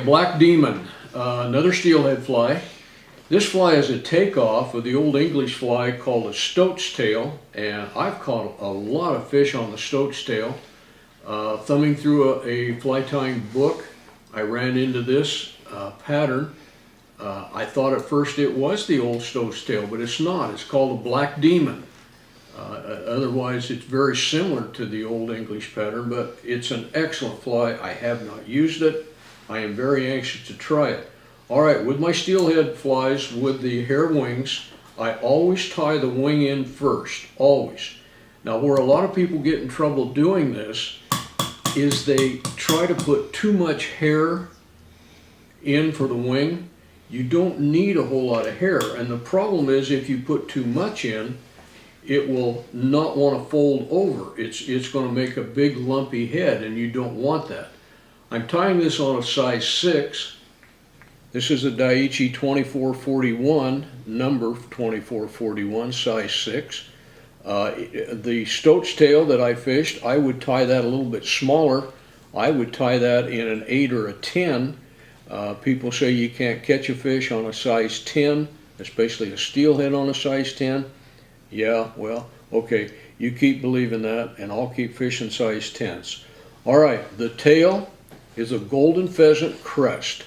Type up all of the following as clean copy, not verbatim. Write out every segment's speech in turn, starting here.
Black Demon, another steelhead fly. This fly is a takeoff of the old English fly called a stoat's tail, and I've caught a lot of fish on the stoat's tail. Thumbing through a fly tying book, I ran into this pattern. I thought at first it was the old stoat's tail, but it's not. It's called a Black Demon. Otherwise, it's very similar to the old English pattern, but it's an excellent fly. I have not used it. I am very anxious to try it. All right, with my steelhead flies with the hair wings, I always tie the wing in first, always. Now, where a lot of people get in trouble doing this is they try to put too much hair in for the wing. You don't need a whole lot of hair, and the problem is if you put too much in, it will not want to fold over. It's going to make a big lumpy head, and you don't want that. I'm tying this on a size 6. This is a Daiichi 2441, number 2441, size 6. The stoat's tail that I fished, I would tie that a little bit smaller. I would tie that in an 8 or a 10. People say you can't catch a fish on a size 10, especially a steelhead on a size 10. Yeah, well, okay, you keep believing that, and I'll keep fishing size 10s. All right, the tail is a golden pheasant crest.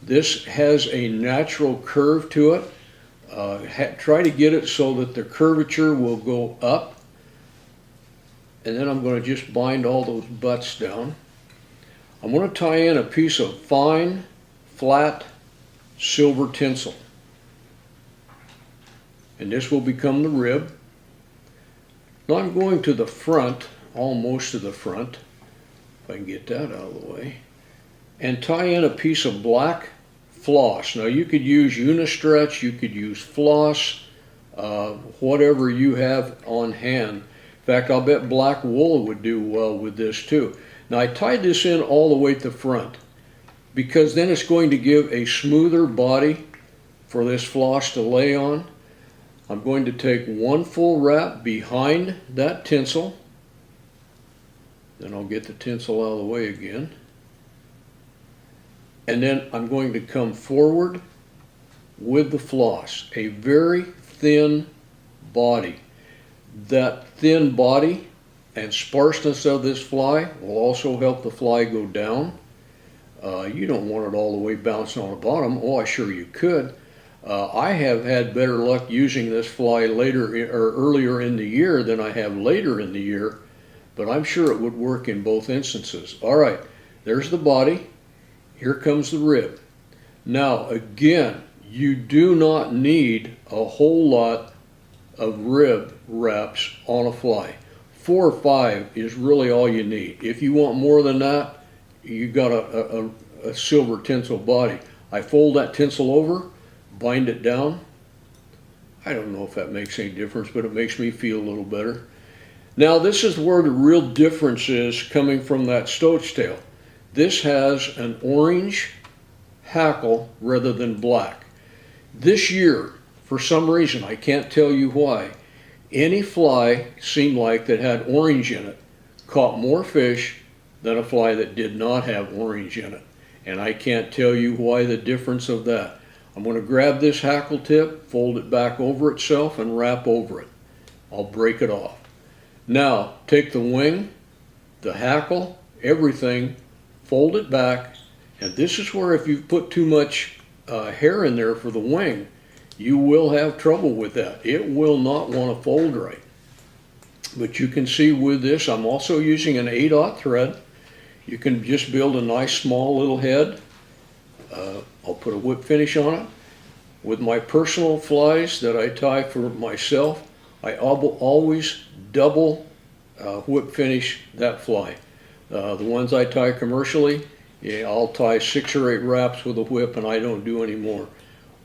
This has a natural curve to it. Try to get it so that the curvature will go up. And then I'm going to just bind all those butts down. I'm going to tie in a piece of fine, flat silver tinsel. And this will become the rib. Now I'm going to the front, almost to the front, if I can get that out of the way, and tie in a piece of black floss. Now you could use Unistretch, you could use floss, whatever you have on hand. In fact, I'll bet black wool would do well with this too. Now I tied this in all the way to the front because then it's going to give a smoother body for this floss to lay on. I'm going to take one full wrap behind that tinsel. Then I'll get the tinsel out of the way again. And then I'm going to come forward with the floss, a very thin body. That thin body and sparseness of this fly will also help the fly go down. You don't want it all the way bouncing on the bottom. Oh, I sure you could. I have had better luck using this fly earlier in the year than I have later in the year, but I'm sure it would work in both instances. All right, there's the body. Here comes the rib. Now, again, you do not need a whole lot of rib wraps on a fly. 4 or 5 is really all you need. If you want more than that, you got a silver tinsel body. I fold that tinsel over, bind it down. I don't know if that makes any difference, but it makes me feel a little better. Now this is where the real difference is coming from that stoat's tail. This has an orange hackle rather than black. This year, for some reason, I can't tell you why, any fly seemed like that had orange in it caught more fish than a fly that did not have orange in it. And I can't tell you why the difference of that. I'm going to grab this hackle tip, fold it back over itself, and wrap over it. I'll break it off. Now, take the wing, the hackle, everything, fold it back, and this is where if you put too much hair in there for the wing, you will have trouble with that. It will not want to fold right. But you can see with this, I'm also using an 8/0 thread. You can just build a nice small little head. I'll put a whip finish on it. With my personal flies that I tie for myself, I always double whip finish that fly. The ones I tie commercially, yeah, I'll tie 6 or 8 wraps with a whip and I don't do any more.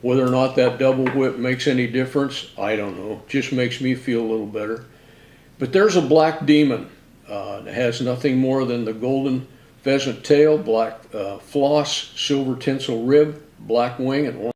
Whether or not that double whip makes any difference, I don't know. It just makes me feel a little better. But there's a Black Demon. It has nothing more than the golden pheasant tail, black floss, silver tinsel rib, black wing, and orange.